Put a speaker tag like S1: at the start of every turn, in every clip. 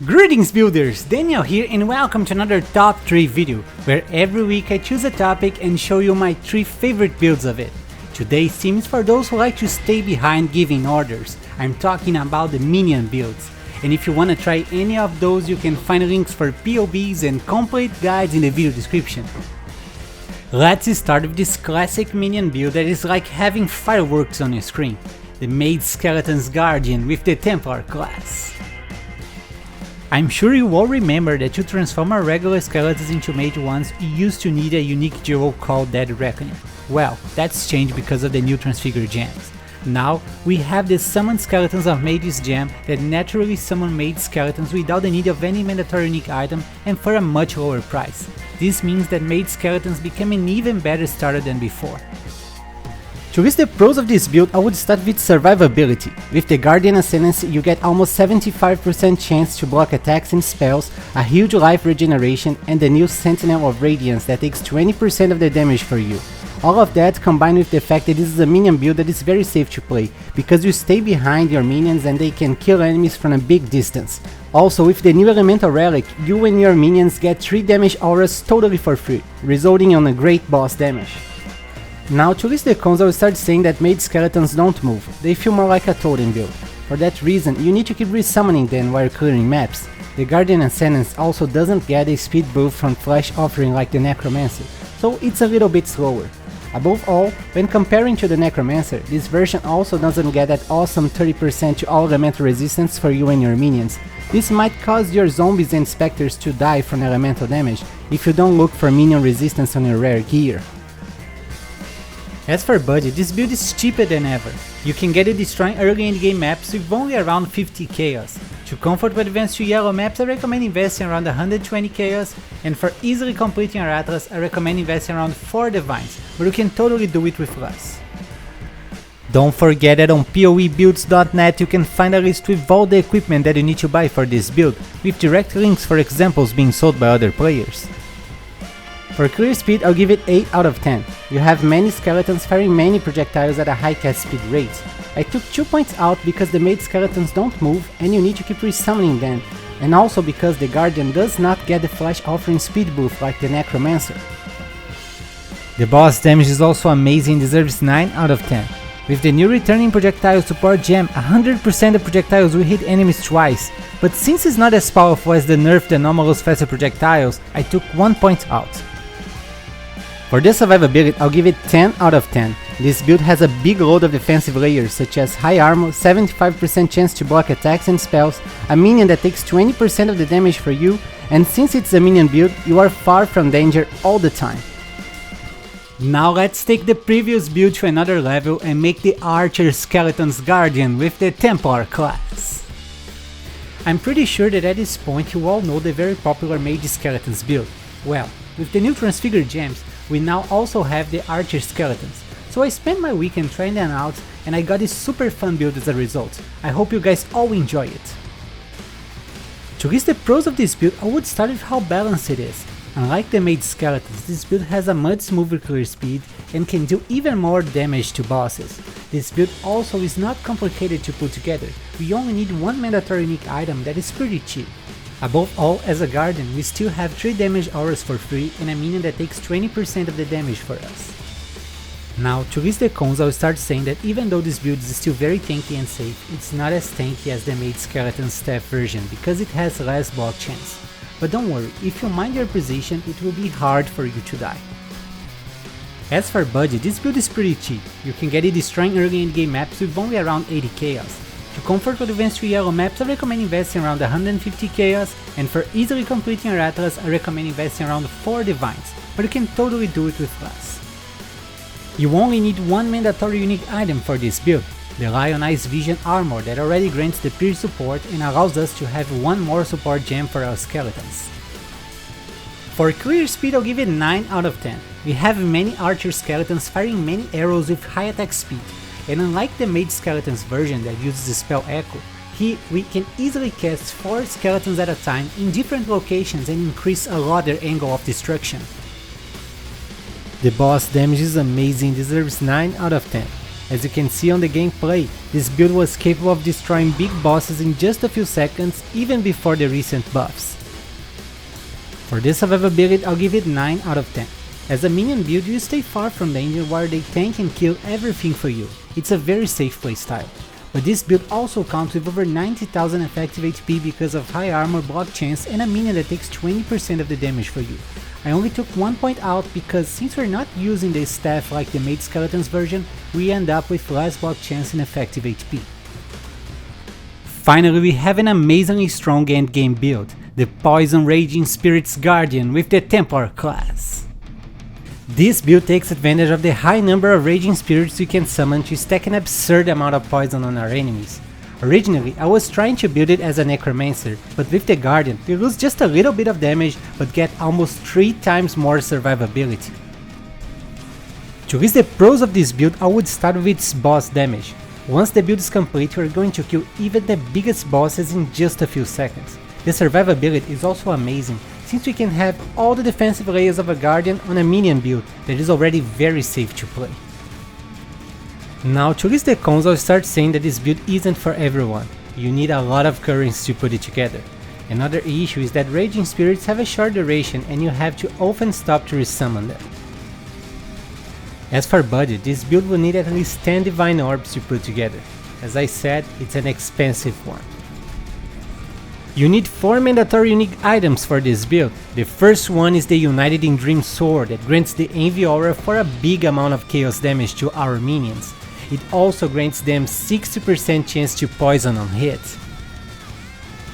S1: Greetings builders, Daniel here and welcome to another top 3 video, where every week I choose a topic and show you my 3 favorite builds of it. Today's theme is for those who like to stay behind giving orders. I'm talking about the minion builds. And if you wanna try any of those, you can find links for POBs and complete guides in the video description. Let's start with this classic minion build that is like having fireworks on your screen. The Mage Skeletons Guardian with the Templar class. I'm sure you all remember that to transform our regular skeletons into mage ones, you used to need a unique jewel called Dead Reckoning. Well, that's changed because of the new transfigure gems. Now, we have the Summon Skeletons of Mages gem that naturally summon mage skeletons without the need of any mandatory unique item and for a much lower price. This means that mage skeletons become an even better starter than before. To list the pros of this build, I would start with survivability. With the Guardian Ascendancy, you get almost 75% chance to block attacks and spells, a huge life regeneration, and the new Sentinel of Radiance that takes 20% of the damage for you. All of that combined with the fact that this is a minion build that is very safe to play, because you stay behind your minions and they can kill enemies from a big distance. Also, with the new Elemental Relic, you and your minions get 3 damage auras totally for free, resulting in a great boss damage. Now, to list the cons, I will start saying that Mage Skeletons don't move, they feel more like a totem build. For that reason, you need to keep resummoning them while clearing maps. The Guardian Ascendance also doesn't get a speed buff from Flash offering like the Necromancer, so it's a little bit slower. Above all, when comparing to the Necromancer, this version also doesn't get that awesome 30% to all elemental resistance for you and your minions. This might cause your zombies and specters to die from elemental damage if you don't look for minion resistance on your rare gear. As for budget, this build is cheaper than ever. You can get it destroying early endgame maps with only around 50 chaos. To comfort with advanced to yellow maps, I recommend investing around 120 chaos, and for easily completing our atlas, I recommend investing around 4 divines, but you can totally do it with less. Don't forget that on PoEbuilds.net you can find a list with all the equipment that you need to buy for this build, with direct links for examples being sold by other players. For clear speed, I'll give it 8 out of 10. You have many skeletons firing many projectiles at a high cast speed rate. I took 2 points out because the mage skeletons don't move and you need to keep resummoning them, and also because the Guardian does not get the Flash offering speed buff like the Necromancer. The boss damage is also amazing and deserves 9 out of 10. With the new returning projectile support gem, 100% of projectiles will hit enemies twice, but since it's not as powerful as the nerfed anomalous faster projectiles, I took 1 point out. For the survivability, I'll give it 10 out of 10. This build has a big load of defensive layers such as high armor, 75% chance to block attacks and spells, a minion that takes 20% of the damage for you, and since it's a minion build, you are far from danger all the time. Now let's take the previous build to another level and make the Archer Skeletons Guardian with the Templar class. I'm pretty sure that at this point you all know the very popular Mage Skeletons build. Well, with the new transfigured gems, we now also have the Archer Skeletons, so I spent my weekend trying them out and I got this super fun build as a result. I hope you guys all enjoy it. To list the pros of this build, I would start with how balanced it is. Unlike the Mage Skeletons, this build has a much smoother clear speed and can do even more damage to bosses. This build also is not complicated to put together, we only need 1 mandatory unique item that is pretty cheap. Above all, as a Guardian, we still have 3 damage auras for free and a minion that takes 20% of the damage for us. Now, to list the cons, I'll start saying that even though this build is still very tanky and safe, it's not as tanky as the Mage Skeleton staff version because it has less block chance. But don't worry, if you mind your position, it will be hard for you to die. As for budget, this build is pretty cheap. You can get it destroying early endgame maps with only around 80 chaos. To comfort with advanced to yellow maps, I recommend investing around 150 chaos, and for easily completing your atlas, I recommend investing around 4 divines, but you can totally do it with less. You only need 1 mandatory unique item for this build, the Lionized Vision armor that already grants the peer support and allows us to have 1 more support gem for our skeletons. For clear speed, I'll give it 9 out of 10. We have many Archer Skeletons firing many arrows with high attack speed. And unlike the Mage Skeletons version that uses the spell Echo, here we can easily cast 4 skeletons at a time in different locations and increase a lot their angle of destruction. The boss damage is amazing, deserves 9 out of 10. As you can see on the gameplay, this build was capable of destroying big bosses in just a few seconds, even before the recent buffs. For this survivability, I'll give it 9 out of 10. As a minion build, you stay far from danger while they tank and kill everything for you. It's a very safe playstyle. But this build also counts with over 90,000 effective HP because of high armor block chance and a minion that takes 20% of the damage for you. I only took 1 point out because since we're not using the staff like the Mage Skeletons version, we end up with less block chance and effective HP. Finally, we have an amazingly strong endgame build, the Poison Raging Spirit's Guardian with the Templar class. This build takes advantage of the high number of Raging Spirits you can summon to stack an absurd amount of poison on our enemies. Originally, I was trying to build it as a Necromancer, but with the Guardian, you lose just a little bit of damage but get almost 3 times more survivability. To list the pros of this build, I would start with its boss damage. Once the build is complete, you are going to kill even the biggest bosses in just a few seconds. The survivability is also amazing, since we can have all the defensive layers of a Guardian on a minion build that is already very safe to play. Now to list the cons, I'll start saying that this build isn't for everyone. You need a lot of currency to put it together. Another issue is that Raging Spirits have a short duration and you have to often stop to resummon them. As for budget, this build will need at least 10 Divine Orbs to put together. As I said, it's an expensive one. You need 4 mandatory unique items for this build. The first one is the United in Dream Sword that grants the Envy Aura for a big amount of chaos damage to our minions. It also grants them 60% chance to poison on hit.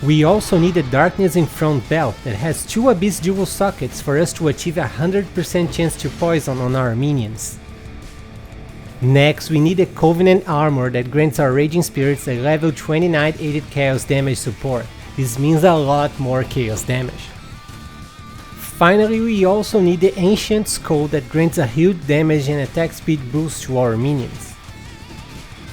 S1: We also need the Darkness in Front Belt that has 2 Abyss Dual sockets for us to achieve a 100% chance to poison on our minions. Next, we need the Covenant Armor that grants our Raging Spirits a level 29 aided chaos damage support. This means a lot more chaos damage. Finally, we also need the Ancient Skull that grants a huge damage and attack speed boost to our minions.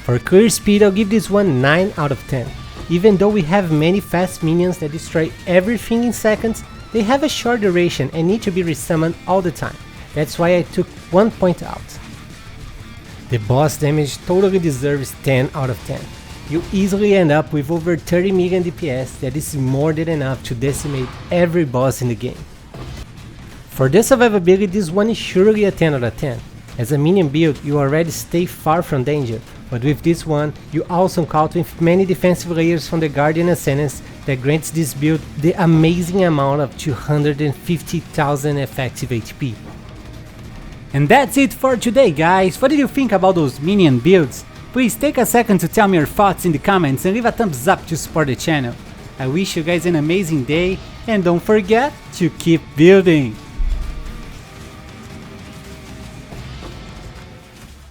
S1: For clear speed, I'll give this one 9 out of 10. Even though we have many fast minions that destroy everything in seconds, they have a short duration and need to be resummoned all the time. That's why I took 1 point out. The boss damage totally deserves 10 out of 10. You easily end up with over 30 million DPS that is more than enough to decimate every boss in the game. For the survivability, this one is surely a 10 out of 10. As a minion build, you already stay far from danger, but with this one, you also count with many defensive layers from the Guardian Ascendance that grants this build the amazing amount of 250,000 effective HP. And that's it for today, guys. What did you think about those minion builds? Please take a second to tell me your thoughts in the comments and leave a thumbs up to support the channel. I wish you guys an amazing day and don't forget to keep building!